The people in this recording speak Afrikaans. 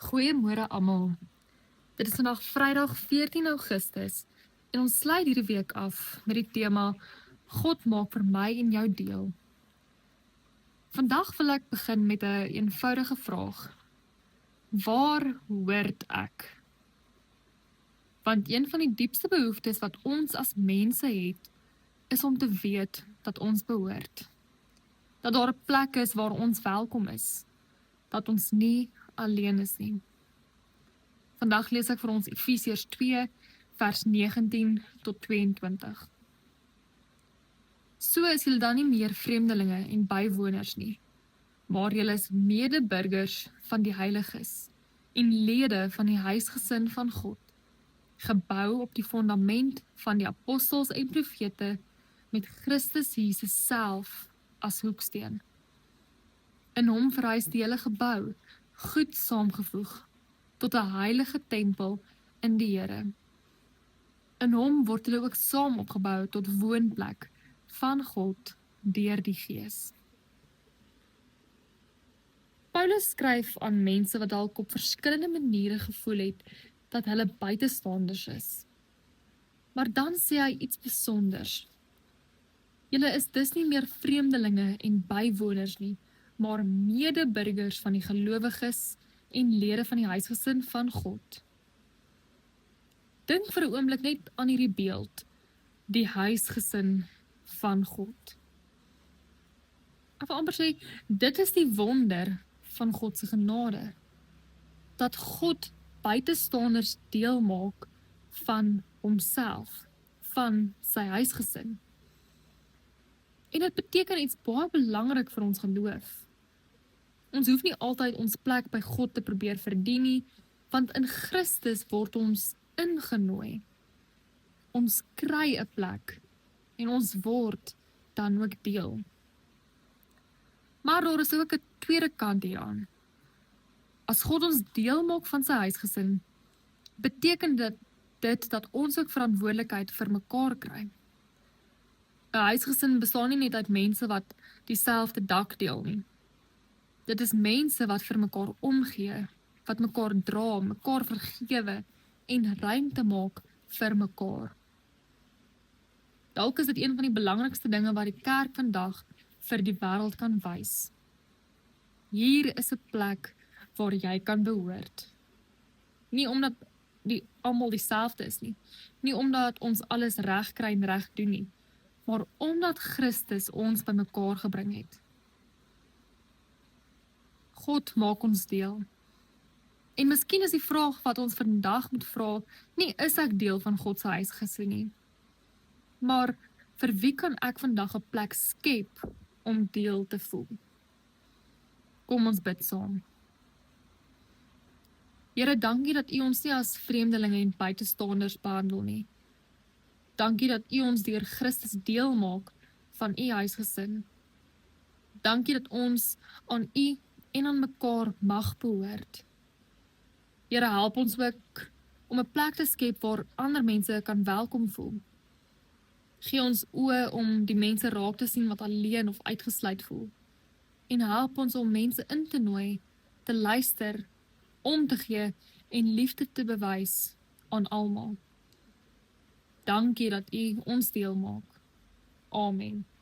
Goeiemôre almal. Dit is vandag Vrydag 14 Augustus en ons sluit hierdie week af met die tema God maak vir my en jou deel. Vandag wil ek begin met 'n eenvoudige vraag. Waar hoort ek? Want een van die diepste behoeftes wat ons as mense het, is om te weet dat ons behoort. Dat daar 'n plek is waar ons welkom is. Dat ons nie alleen is nie. Vandag lees ek vir ons Efesiërs 2, vers 19 tot 22. So is julle dan nie meer vreemdelinge en bywoners nie, maar julle is medeburgers van die heiliges en lede van die huisgesin van God, gebou op die fondament van die apostels en profete met Christus Jesus self as hoeksteen. In hom verhuis die hele gebou, goed saamgevoeg, tot 'n heilige tempel in die Here. In hom word hulle ook saam opgebou tot woonplek van God deur die Gees. Paulus skryf aan mense wat dalk op verskillende maniere gevoel het dat hulle buitestanders is. Maar dan sê hy iets besonders. Julle is dus nie meer vreemdelinge en bywoners nie, maar medeburgers van die gelowiges en lede van die huisgesin van God. Dink vir 'n oomblik net aan hierdie beeld, die huisgesin van God. Ek wil amper sê, dit is die wonder van God se genade, dat God buitestanders deel maak van homself, van sy huisgesin. En dit beteken iets baie belangrik vir ons geloof. Ons hoef nie altyd ons plek by God te probeer verdien nie, want in Christus word ons ingenooi. Ons kry 'n plek en ons word dan ook deel. Maar daar is ook 'n tweede kant hieraan. As God ons deel maak van sy huisgesin, beteken dit dat ons ook verantwoordelikheid vir mekaar kry. 'n Huisgesin bestaan nie net uit mense wat dieselfde dak deel nie. Dit is mense wat vir mekaar omgee, wat mekaar dra, mekaar vergewe en ruimte maak vir mekaar. Dalk is dit een van die belangrikste dinge wat die kerk vandag vir die wêreld kan wys. Hier is 'n plek waar jy kan behoort. Nie omdat die almal dieselfde is nie, nie omdat ons alles reg kry en reg doen nie, maar omdat Christus ons bymekaar gebring het. God maak ons deel. En miskien is die vraag wat ons vandag moet vra, nie is ek deel van God se huisgesin nie, maar vir wie kan ek vandag 'n plek skep om deel te voel? Kom ons bid saam. Here, dankie dat U ons nie as vreemdelinge en buitestanders behandel nie. Dankie dat U ons deur Christus deel maak van U huisgesin. Dankie dat ons aan U en aan mekaar mag behoort. Here, help ons ook om 'n plek te skep waar ander mense kan welkom voel. Gee ons oë om die mense raak te sien wat alleen of uitgesluit voel. En help ons om mense in te nooi, te luister, om te gee en liefde te bewys aan almal. Dankie dat U ons deel maak. Amen.